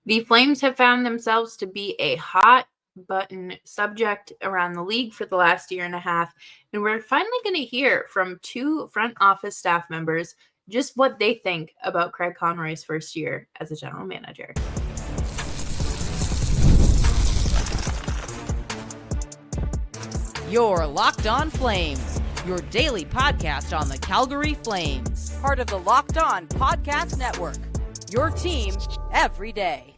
The Flames have found themselves to be a hot button subject around the league for the last year and a half, and we're finally going to hear from two front office staff members just what they think about Craig Conroy's first year as a general manager. You're Locked On Flames, your daily podcast on the Calgary Flames, part of the Locked On Podcast Network, your team every day.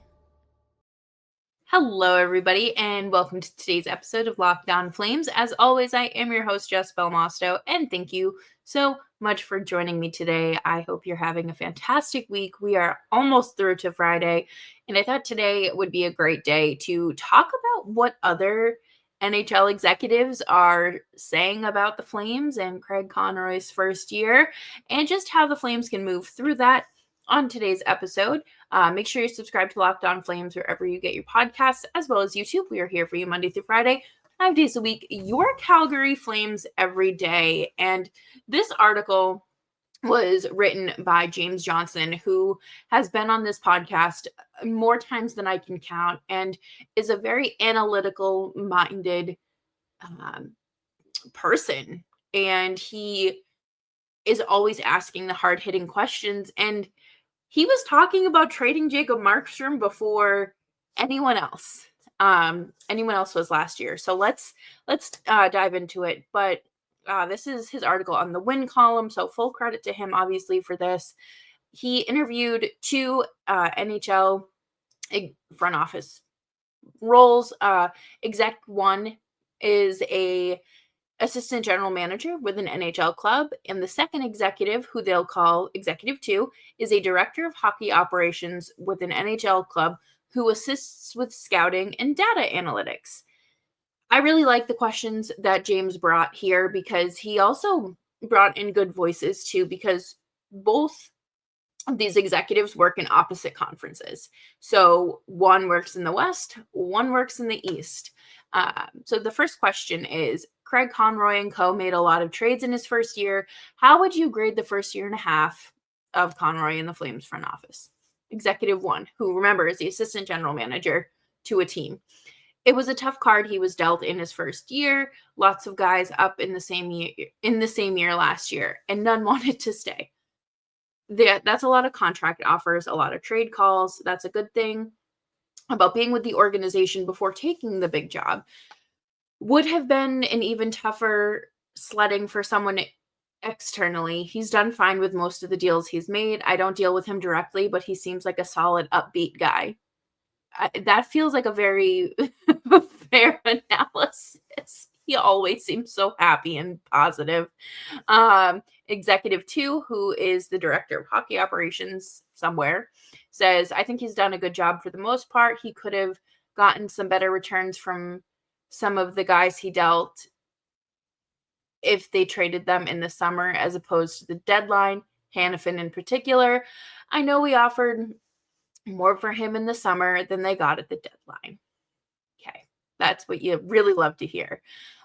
Hello, everybody, and welcome to today's episode of Locked On Flames. As always, I am your host, Jess Belmosto, and thank you so much for joining me today. I hope you're having a fantastic week. We are almost through to Friday, and I thought today would be a great day to talk about what other NHL executives are saying about the Flames and Craig Conroy's first year, and just how the Flames can move through that on today's episode. Make sure you subscribe to Locked On Flames wherever you get your podcasts, as well as YouTube. We are here for you Monday through Friday, 5 days a week, your Calgary Flames every day. And this article was written by James Johnson, who has been on this podcast more times than I can count and is a very analytical minded person. And he is always asking the hard hitting questions. And he was talking about trading Jacob Markstrom before anyone else. Anyone else was last year. So let's dive into it. But this is his article on the win column. So full credit to him, obviously, for this. He interviewed two NHL front office roles. Exec 1 is a assistant general manager with an NHL club, and the second executive, who they'll call Executive 2, is a director of hockey operations with an NHL club who assists with scouting and data analytics. I really like the questions that James brought here because he also brought in good voices too, because both of these executives work in opposite conferences. So one works in the West, one works in the East. So the first question is, Craig Conroy and co. made a lot of trades in his first year. How would you grade the first year and a half of Conroy in the Flames front office? Executive 1, who, remember, is the assistant general manager to a team. It was a tough card he was dealt in his first year. Lots of guys up in the same year last year, and none wanted to stay. That's a lot of contract offers, a lot of trade calls. That's a good thing about being with the organization before taking the big job. Would have been an even tougher sledding for someone externally. He's done fine with most of the deals he's made. I don't deal with him directly, but he seems like a solid, upbeat guy. That feels like a very fair analysis. He always seems so happy and positive. Executive 2, who is the director of hockey operations somewhere, says, I think he's done a good job for the most part. He could have gotten some better returns from some of the guys he dealt if they traded them in the summer as opposed to the deadline, Hanifin in particular. I know we offered more for him in the summer than they got at the deadline. Okay, that's what you really love to hear.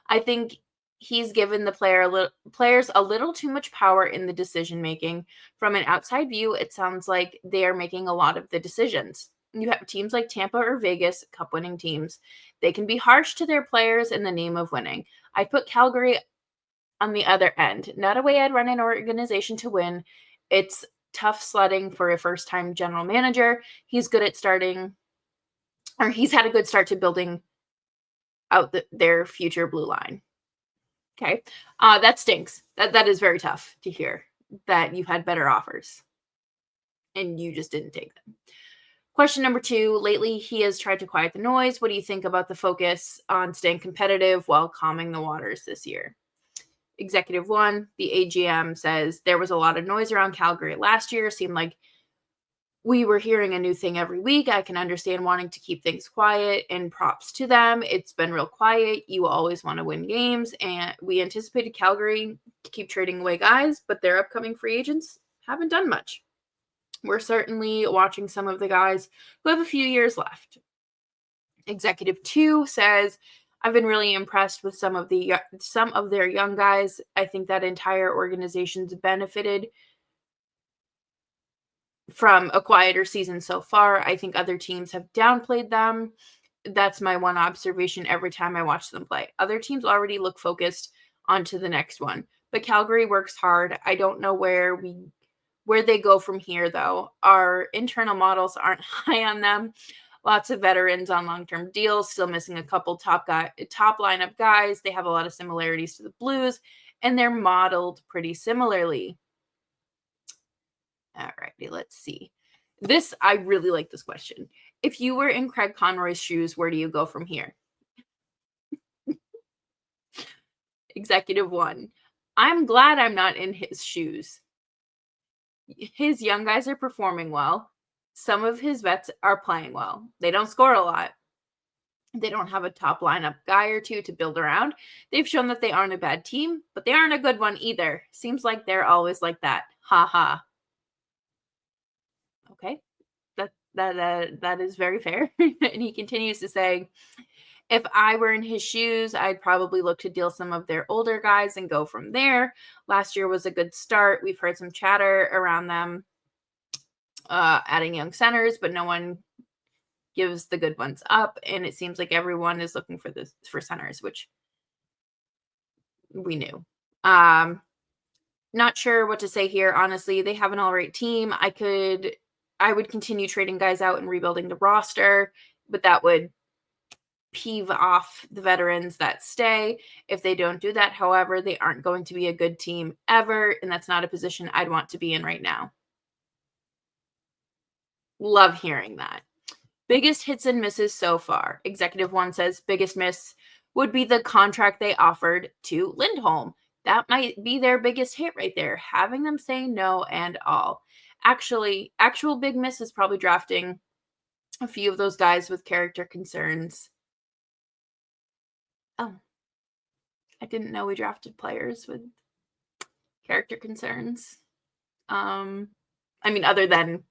I think he's given the players a little too much power in the decision making. From an outside view, it sounds like they are making a lot of the decisions. You have teams like Tampa or Vegas, cup-winning teams. They can be harsh to their players in the name of winning. I put Calgary on the other end. Not a way I'd run an organization to win. It's tough sledding for a first-time general manager. He's good at starting, or he's had a good start to building out their future blue line. Okay, that stinks. That is very tough to hear, that you had better offers and you just didn't take them. Question number 2, lately he has tried to quiet the noise. What do you think about the focus on staying competitive while calming the waters this year? Executive 1, the AGM, says there was a lot of noise around Calgary last year. Seemed like we were hearing a new thing every week. I can understand wanting to keep things quiet, and props to them. It's been real quiet. You always want to win games, and we anticipated Calgary to keep trading away guys, but their upcoming free agents haven't done much. We're certainly watching some of the guys who have a few years left. Executive 2 says, I've been really impressed with some of their young guys. I think that entire organization's benefited from a quieter season so far. I think other teams have downplayed them. That's my one observation every time I watch them play. Other teams already look focused onto the next one, but Calgary works hard. I don't know where they go from here, though. Our internal models aren't high on them. Lots of veterans on long-term deals, still missing a couple top lineup guys. They have a lot of similarities to the Blues, and they're modeled pretty similarly. All righty, let's see. I really like this question. If you were in Craig Conroy's shoes, where do you go from here? Executive 1. I'm glad I'm not in his shoes. His young guys are performing well. Some of his vets are playing well. They don't score a lot. They don't have a top lineup guy or two to build around. They've shown that they aren't a bad team, but they aren't a good one either. Seems like they're always like that. Ha ha. Okay. That is very fair. And he continues to say, if I were in his shoes, I'd probably look to deal some of their older guys and go from there. Last year was a good start. We've heard some chatter around them adding young centers, but no one gives the good ones up. And it seems like everyone is looking for centers, which we knew. Not sure what to say here. Honestly, they have an all right team. I would continue trading guys out and rebuilding the roster, but that would peeve off the veterans that stay. If they don't do that, however, they aren't going to be a good team ever, and that's not a position I'd want to be in right now. Love hearing that. Biggest hits and misses so far. Executive 1 says biggest miss would be the contract they offered to Lindholm. That might be their biggest hit right there, having them say no and all. Actual big miss is probably drafting a few of those guys with character concerns. Oh, I didn't know we drafted players with character concerns. Other than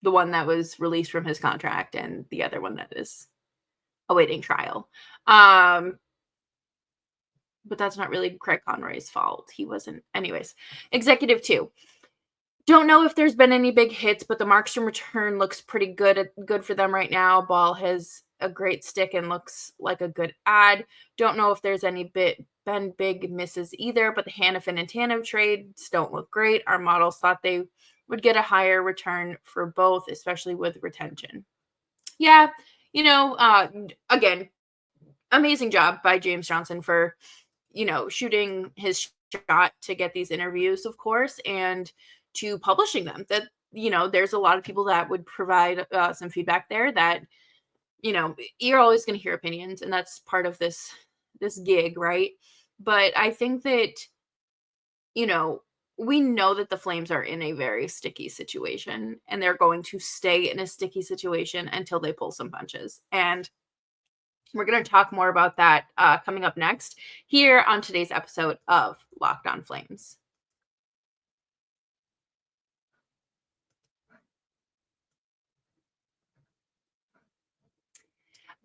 the one that was released from his contract and the other one that is awaiting trial. But that's not really Craig Conroy's fault. He wasn't. Anyways, Executive 2. Don't know if there's been any big hits, but the Markstrom return looks pretty good for them right now. Ball has a great stick and looks like a good ad. Don't know if there's been big misses either, but the Hannafin and Tanev trades don't look great. Our models thought they would get a higher return for both, especially with retention. Yeah, again, amazing job by James Johnson for, shooting his shot to get these interviews, of course, and to publishing them. That, there's a lot of people that would provide some feedback there that, you're always going to hear opinions, and that's part of this gig, right? But I think that, we know that the Flames are in a very sticky situation, and they're going to stay in a sticky situation until they pull some punches. And we're going to talk more about that coming up next here on today's episode of Locked On Flames.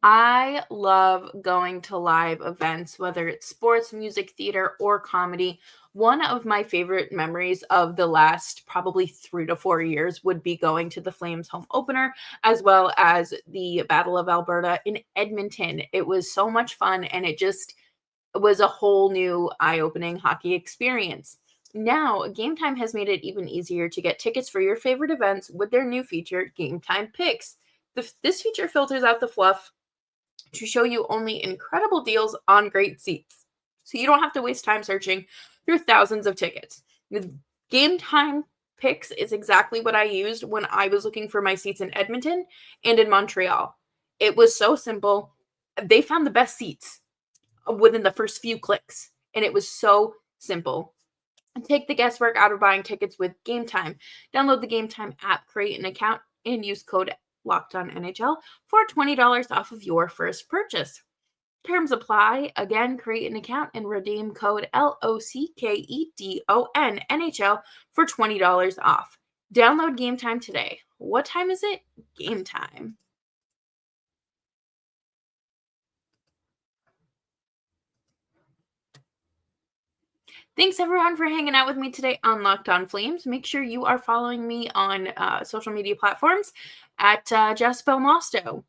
I love going to live events, whether it's sports, music, theater, or comedy. One of my favorite memories of the last probably 3 to 4 years would be going to the Flames home opener, as well as the Battle of Alberta in Edmonton. It was so much fun, and it just was a whole new eye-opening hockey experience. Now, Game Time has made it even easier to get tickets for your favorite events with their new feature, Game Time Picks. This feature filters out the fluff to show you only incredible deals on great seats, so you don't have to waste time searching through thousands of tickets. With Game Time Picks is exactly what I used when I was looking for my seats in Edmonton and in Montreal. It was so simple. They found the best seats within the first few clicks, and it was so simple. Take the guesswork out of buying tickets with Game Time. Download the Game Time app, create an account, and use code LOCKEDONNHL for $20 off of your first purchase. Terms apply. Again, create an account and redeem code LOCKEDONNHL for $20 off. Download Game Time today. What time is it? Game time. Thanks everyone for hanging out with me today on Locked On Flames. Make sure you are following me on social media platforms at Jess Belmosto.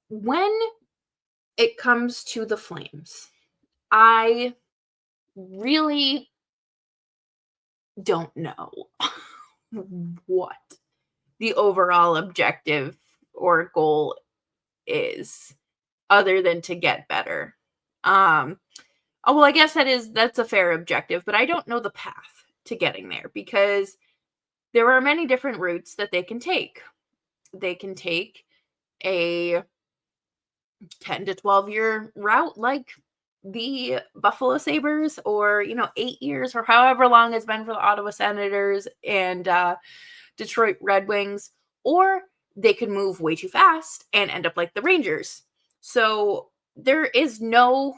When it comes to the Flames, I really don't know what the overall objective or goal is other than to get better. Well, I guess that's a fair objective, but I don't know the path to getting there because there are many different routes that they can take. They can take a 10 to 12 year route like the Buffalo Sabres, or 8 years, or however long it's been for the Ottawa Senators and Detroit Red Wings, or they could move way too fast and end up like the Rangers. So there is no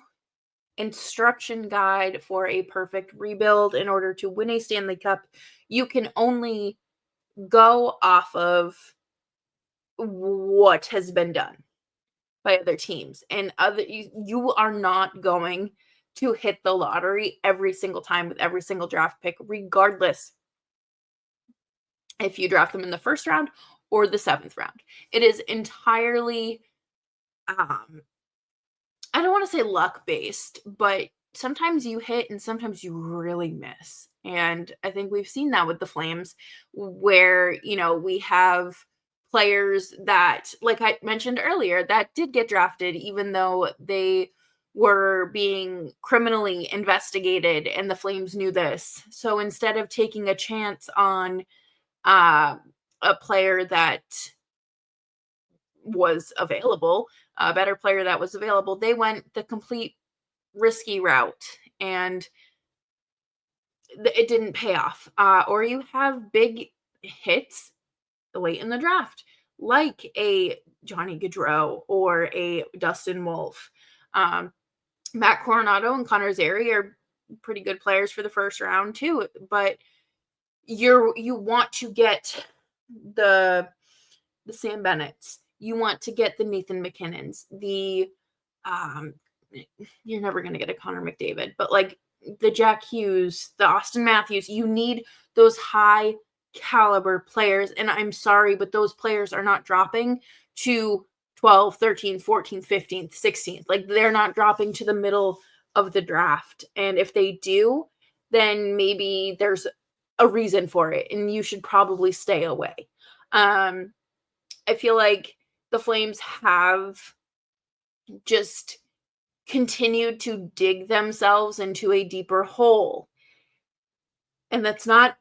instruction guide for a perfect rebuild in order to win a Stanley Cup. You can only go off of what has been done by other teams, and you are not going to hit the lottery every single time with every single draft pick, regardless if you draft them in the first round or the 7th round. It is entirely I don't want to say luck based, but sometimes you hit and sometimes you really miss. And I think we've seen that with the Flames, where, we have players that, like I mentioned earlier, that did get drafted, even though they were being criminally investigated and the Flames knew this. So instead of taking a chance on a player that was available, a better player that was available, they went the complete risky route, and it didn't pay off. Or you have big hits late in the draft, like a Johnny Gaudreau or a Dustin Wolf. Matt Coronado and Connor Zary are pretty good players for the first round too, but you want to get the Sam Bennett's, you want to get the Nathan McKinnons, the you're never going to get a Connor McDavid, but like the Jack Hughes, the Austin Matthews, you need those high caliber players. And I'm sorry, but those players are not dropping to 12, 13, 14, 15th, 16th. Like they're not dropping to the middle of the draft. And if they do, then maybe there's a reason for it and you should probably stay away. I feel like the Flames have just continued to dig themselves into a deeper hole. And that's not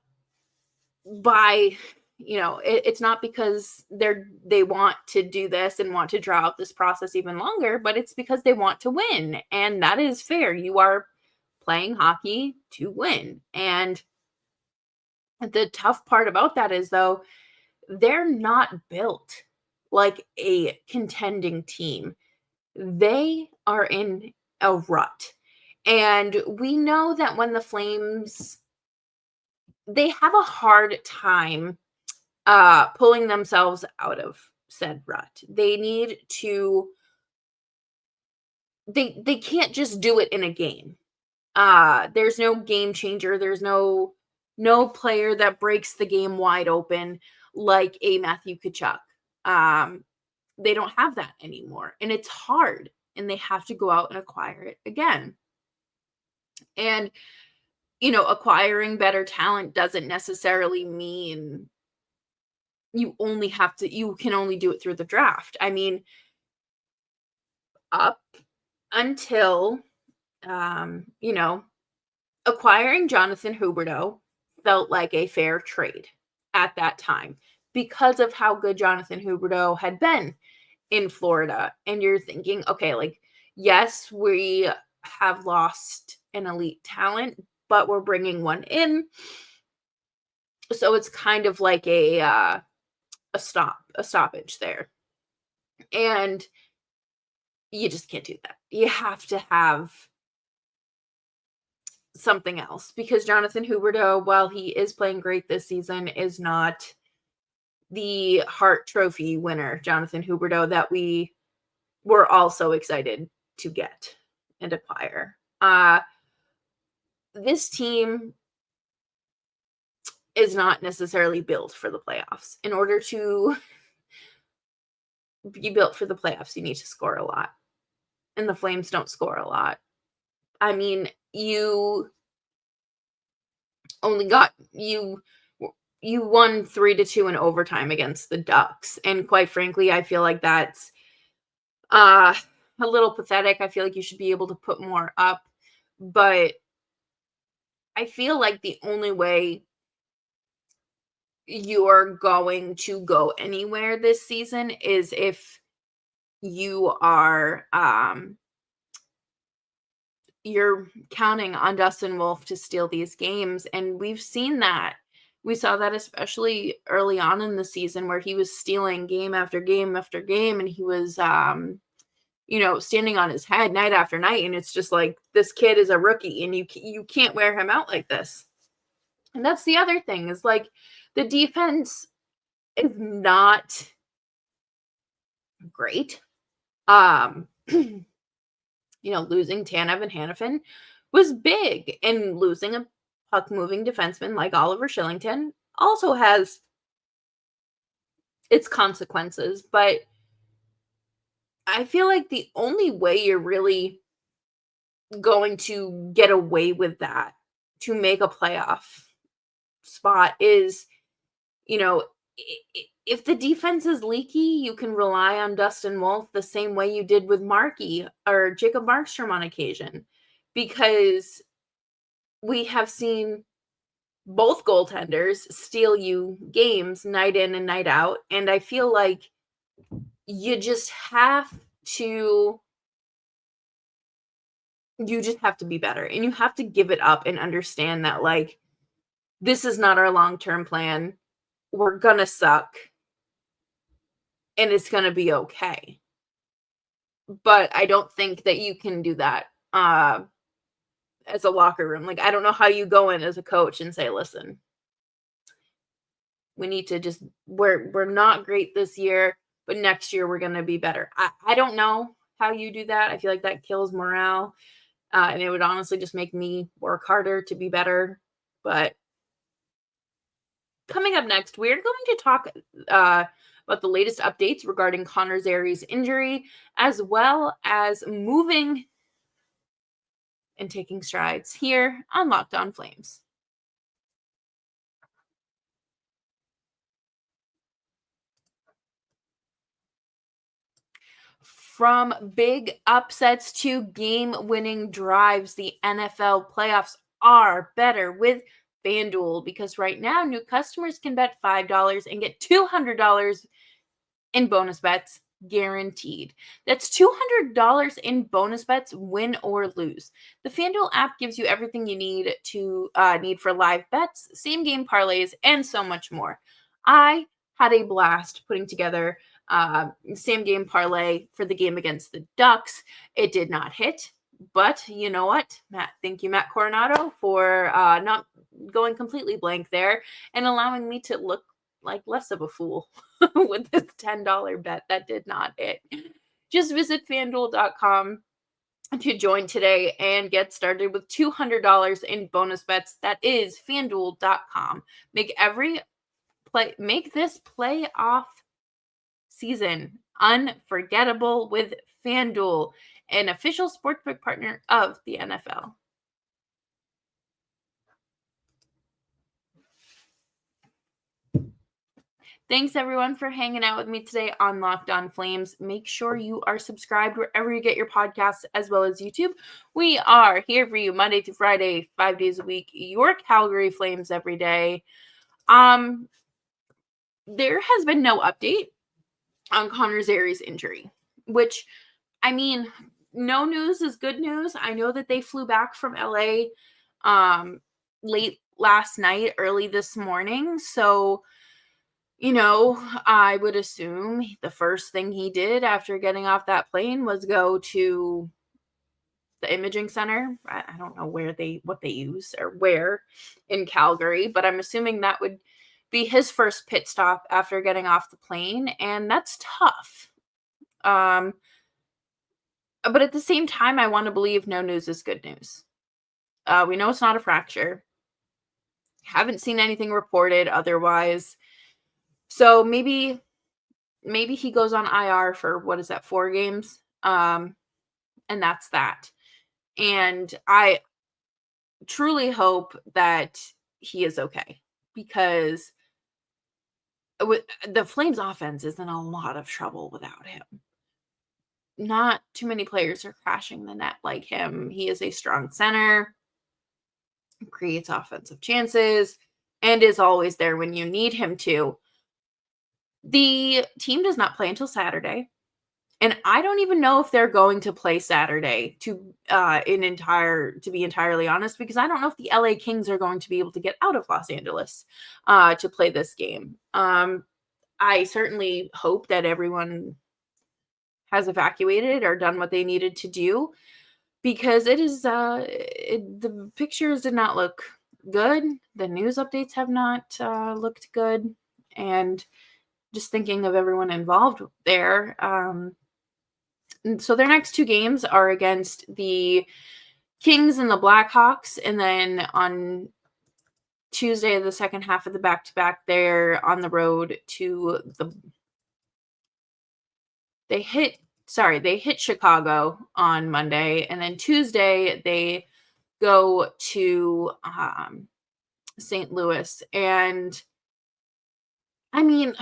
by, it's not because they want to do this and want to draw out this process even longer, but it's because they want to win. And that is fair. You are playing hockey to win. And the tough part about that is, though, they're not built like a contending team. They are in a rut. And we know that when the Flames, they have a hard time pulling themselves out of said rut. They need to, they can't just do it in a game. There's no game changer. There's no player that breaks the game wide open like a Matthew Tkachuk. They don't have that anymore, and it's hard, and they have to go out and acquire it again. And acquiring better talent doesn't necessarily mean you can only do it through the draft. I mean, up until acquiring Jonathan Huberdeau felt like a fair trade at that time because of how good Jonathan Huberdeau had been in Florida. And you're thinking, okay, like, yes, we have lost an elite talent, but we're bringing one in. So it's kind of like a stoppage there. And you just can't do that. You have to have something else, because Jonathan Huberdeau, while he is playing great this season, is not the Hart Trophy winner Jonathan Huberdeau that we were all so excited to get and acquire. this team is not necessarily built for the playoffs. In order to be built for the playoffs, you need to score a lot. And the Flames don't score a lot. I mean, only got you won 3-2 in overtime against the Ducks. And quite frankly, I feel like that's a little pathetic. I feel like you should be able to put more up. But I feel like the only way you're going to go anywhere this season is if you are you're counting on Dustin Wolf to steal these games, and we've seen that. We saw that especially early on in the season where he was stealing game after game after game, and he was standing on his head night after night, and it's just like, this kid is a rookie and you can't wear him out like this. And that's the other thing, is like, the defense is not great. Losing Tanev and Hannafin was big, and losing a puck-moving defenseman like Oliver Shillington also has its consequences. But I feel like the only way you're really going to get away with that, to make a playoff spot, is, if the defense is leaky, you can rely on Dustin Wolf the same way you did with Markey or Jacob Markstrom on occasion, because we have seen both goaltenders steal you games night in and night out. And I feel like you just have to be better, and you have to give it up and understand that, like, this is not our long-term plan. We're gonna suck, and it's gonna be okay. But I don't think that you can do that as a locker room. Like, I don't know how you go in as a coach and say, listen, we need to we're not great this year, but next year we're gonna be better. I don't know how you do that. I feel like that kills morale. And it would honestly just make me work harder to be better. But coming up next, we're going to talk about the latest updates regarding Connor Zary's injury, as well as moving and taking strides here on Locked On Flames. From big upsets to game-winning drives, the NFL playoffs are better with FanDuel, because right now new customers can bet $5 and get $200 in bonus bets guaranteed. That's $200 in bonus bets, win or lose. The FanDuel app gives you everything you need for live bets, same game parlays, and so much more. I had a blast putting together same game parlay for the game against the Ducks. It did not hit, but you know what, Matt? Thank you, Matt Coronado, for not going completely blank there and allowing me to look like less of a fool with this $10 bet that did not hit. Just visit FanDuel.com to join today and get started with $200 in bonus bets. That is FanDuel.com. Make this playoff season unforgettable with FanDuel, an official sportsbook partner of the NFL. Thanks, everyone, for hanging out with me today on Locked On Flames. Make sure you are subscribed wherever you get your podcasts, as well as YouTube. We are here for you Monday through Friday, 5 days a week. Your Calgary Flames every day. There has been no update on Connor Zary's injury, which, I mean, no news is good news. I know that they flew back from LA late last night, early this morning. So, I would assume the first thing he did after getting off that plane was go to the imaging center. I don't know what they use or where in Calgary, but I'm assuming that would be his first pit stop after getting off the plane, and that's tough. But at the same time, I want to believe no news is good news. We know it's not a fracture. Haven't seen anything reported otherwise. So maybe he goes on IR for, what is that, 4 games? And that's that. And I truly hope that he is okay, because the Flames offense is in a lot of trouble without him. Not too many players are crashing the net like him. He is a strong center, creates offensive chances, and is always there when you need him to. The team does not play until Saturday, and I don't even know if they're going to play Saturday, to be entirely honest, because I don't know if the LA Kings are going to be able to get out of Los Angeles to play this game. I certainly hope that everyone has evacuated or done what they needed to do, because the pictures did not look good. The news updates have not looked good. And just thinking of everyone involved there. And so their next 2 games are against the Kings and the Blackhawks. And then on Tuesday, the second half of the back-to-back, they're on the road to they hit Chicago on Monday, and then Tuesday they go to St. Louis. And I mean,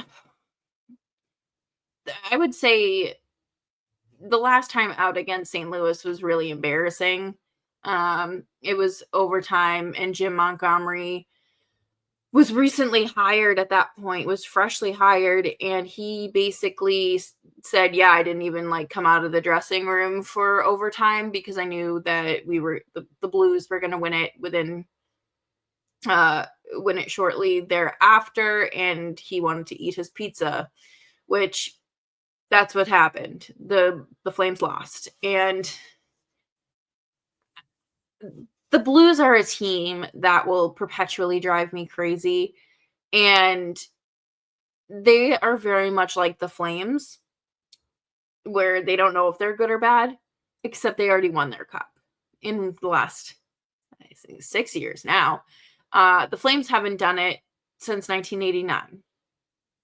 I would say the last time out against St. Louis was really embarrassing. It was overtime, and Jim Montgomery was recently hired at that point, was freshly hired, and he basically said, yeah, I didn't even come out of the dressing room for overtime, because I knew that the Blues were going to win it win it shortly thereafter, and he wanted to eat his pizza, which that's what happened. The Flames lost, and the Blues are a team that will perpetually drive me crazy, and they are very much like the Flames, where they don't know if they're good or bad, except they already won their cup in the last, I think, 6 years now. The Flames haven't done it since 1989.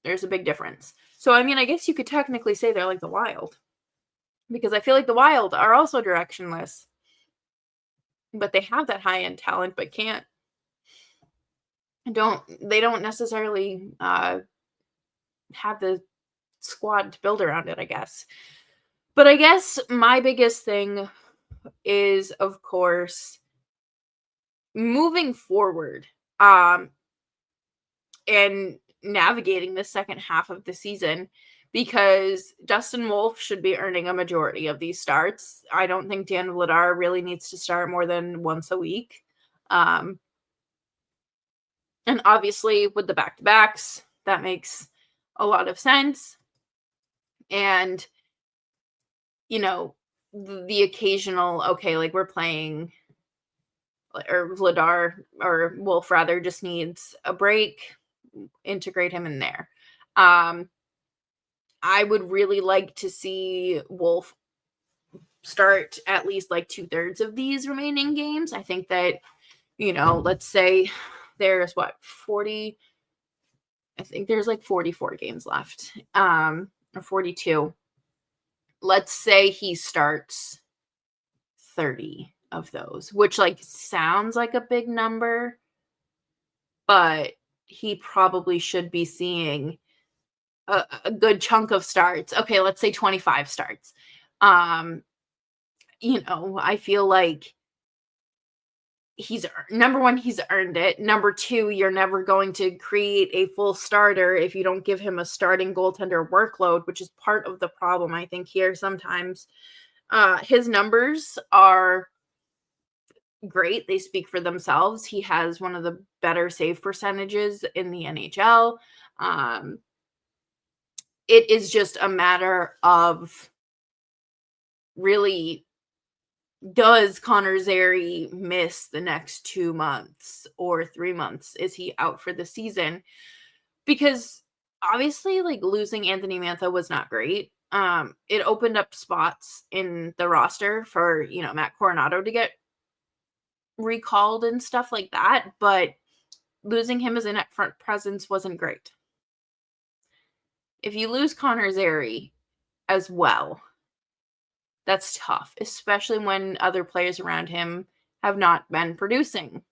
There's a big difference. So, I mean, I guess you could technically say they're like the Wild, because I feel like the Wild are also directionless, but they have that high-end talent, but they don't necessarily have the squad to build around it, I guess. But I guess my biggest thing is, of course, moving forward and navigating the second half of the season, because Dustin Wolf should be earning a majority of these starts. I don't think Dan Vladar really needs to start more than once a week. And obviously with the back-to-backs, that makes a lot of sense. And, the occasional, okay, we're playing, or Vladar, or Wolf rather, just needs a break, integrate him in there. I would really like to see Wolf start at least 2/3 of these remaining games. I think that, let's say there's 40, I think there's 44 games left, or 42. Let's say he starts 30 of those, which sounds like a big number, but he probably should be seeing a good chunk of starts. Okay, let's say 25 starts. I feel like number one, he's earned it. Number two, you're never going to create a full starter if you don't give him a starting goaltender workload, which is part of the problem, I think, here sometimes. His numbers are great. They speak for themselves. He has one of the better save percentages in the NHL. It is just a matter of, really, does Connor Zary miss the next 2 months or 3 months? Is he out for the season? Because obviously, losing Anthony Mantha was not great. It opened up spots in the roster for, Matt Coronado to get recalled and stuff like that, but losing him as a net front presence wasn't great. If you lose Connor Zary as well, that's tough, especially when other players around him have not been producing.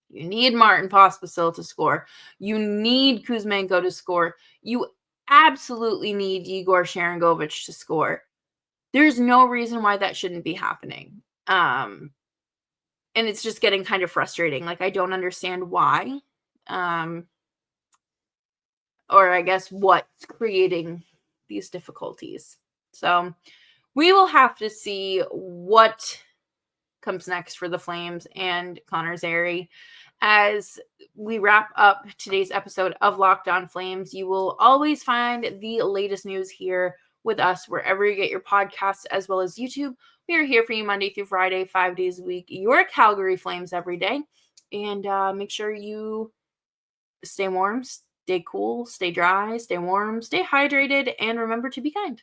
You need Martin Pospisil to score. You need Kuzmenko to score. You absolutely need Igor Sharangovich to score. There's no reason why that shouldn't be happening. And it's just getting kind of frustrating. Like, I don't understand why. Or I guess what's creating these difficulties. So we will have to see what comes next for the Flames and Connor Zary. As we wrap up today's episode of Locked On Flames, you will always find the latest news here with us wherever you get your podcasts, as well as YouTube. We are here for you Monday through Friday, 5 days a week. Your Calgary Flames every day. And make sure you stay warm, stay cool, stay dry, stay warm, stay hydrated, and remember to be kind.